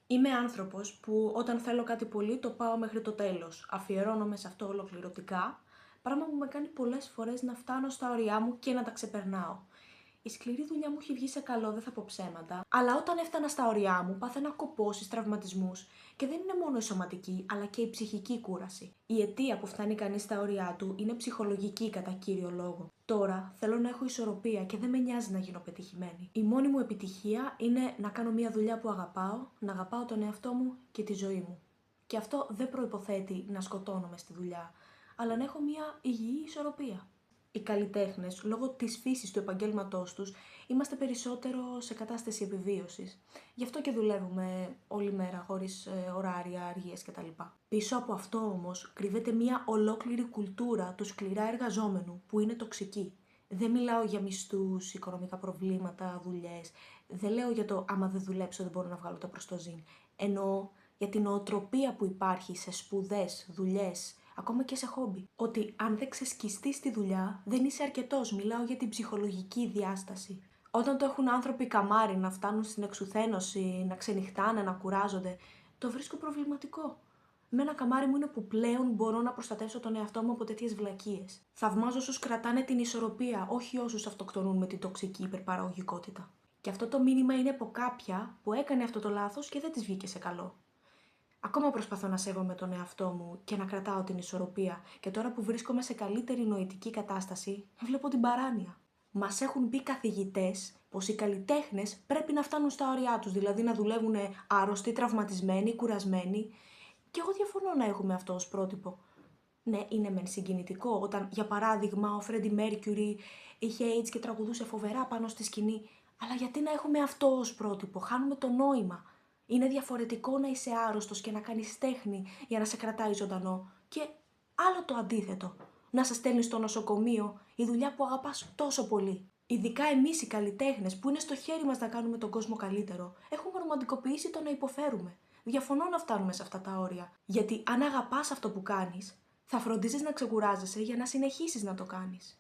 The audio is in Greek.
Είμαι άνθρωπος που όταν θέλω κάτι πολύ το πάω μέχρι το τέλος. Αφιερώνομαι σε αυτό ολοκληρωτικά, πράγμα που με κάνει πολλές φορές να φτάνω στα όρια μου και να τα ξεπερνάω. Η σκληρή δουλειά μου έχει βγει σε καλό, δεν θα πω ψέματα, αλλά όταν έφτανα στα όρια μου, πάθαινα κοπώσεις, τραυματισμούς και δεν είναι μόνο η σωματική, αλλά και η ψυχική κούραση. Η αιτία που φτάνει κανείς στα όρια του είναι ψυχολογική κατά κύριο λόγο. Τώρα θέλω να έχω ισορροπία και δεν με νοιάζει να γίνω πετυχημένη. Η μόνη μου επιτυχία είναι να κάνω μια δουλειά που αγαπάω, να αγαπάω τον εαυτό μου και τη ζωή μου. Και αυτό δεν προϋποθέτει να σκοτώνομαι στη δουλειά, αλλά να έχω μια υγιή ισορροπία. Οι καλλιτέχνες, λόγω της φύσης του επαγγέλματός τους, είμαστε περισσότερο σε κατάσταση επιβίωσης. Γι' αυτό και δουλεύουμε όλη μέρα χωρίς ωράρια, αργίες κτλ. Πίσω από αυτό όμως κρύβεται μια ολόκληρη κουλτούρα του σκληρά εργαζόμενου που είναι τοξική. Δεν μιλάω για μισθούς, οικονομικά προβλήματα, δουλειές. Δεν λέω για το άμα δεν δουλέψω δεν μπορώ να βγάλω το προστοζήν. Εννοώ για την νοοτροπία που υπάρχει σε σπουδές, δουλειές, ακόμα και σε χόμπι. Ότι αν δεν ξεσκιστείς τη δουλειά, δεν είσαι αρκετός. Μιλάω για την ψυχολογική διάσταση. Όταν το έχουν άνθρωποι καμάρι να φτάνουν στην εξουθένωση, να ξενυχτάνε, να κουράζονται, το βρίσκω προβληματικό. Με ένα καμάρι μου είναι που πλέον μπορώ να προστατεύσω τον εαυτό μου από τέτοιες βλακίες. Θαυμάζω όσους κρατάνε την ισορροπία, όχι όσους αυτοκτονούν με την τοξική υπερπαραγωγικότητα. Και αυτό το μήνυμα είναι από κάποια που έκανε αυτό το λάθος και δεν της βγήκε σε καλό. Ακόμα προσπαθώ να σέβομαι τον εαυτό μου και να κρατάω την ισορροπία, και τώρα που βρίσκομαι σε καλύτερη νοητική κατάσταση, βλέπω την παράνοια. Μας έχουν πει καθηγητές πως οι καλλιτέχνες πρέπει να φτάνουν στα όρια τους, δηλαδή να δουλεύουν άρρωστοι, τραυματισμένοι, κουρασμένοι. Και εγώ διαφωνώ να έχουμε αυτό ως πρότυπο. Ναι, είναι μεν συγκινητικό όταν, για παράδειγμα, ο Φρέντι Μέρκιουρι είχε AIDS και τραγουδούσε φοβερά πάνω στη σκηνή, αλλά γιατί να έχουμε αυτό ως πρότυπο, χάνουμε το νόημα. Είναι διαφορετικό να είσαι άρρωστος και να κάνεις τέχνη για να σε κρατάει ζωντανό, και άλλο το αντίθετο. Να σε στέλνει στο νοσοκομείο η δουλειά που αγαπάς τόσο πολύ. Ειδικά εμείς οι καλλιτέχνες που είναι στο χέρι μας να κάνουμε τον κόσμο καλύτερο, έχουμε ρομαντικοποιήσει το να υποφέρουμε. Διαφωνώ να φτάνουμε σε αυτά τα όρια. Γιατί αν αγαπάς αυτό που κάνεις, θα φροντίζεις να ξεκουράζεσαι για να συνεχίσεις να το κάνεις.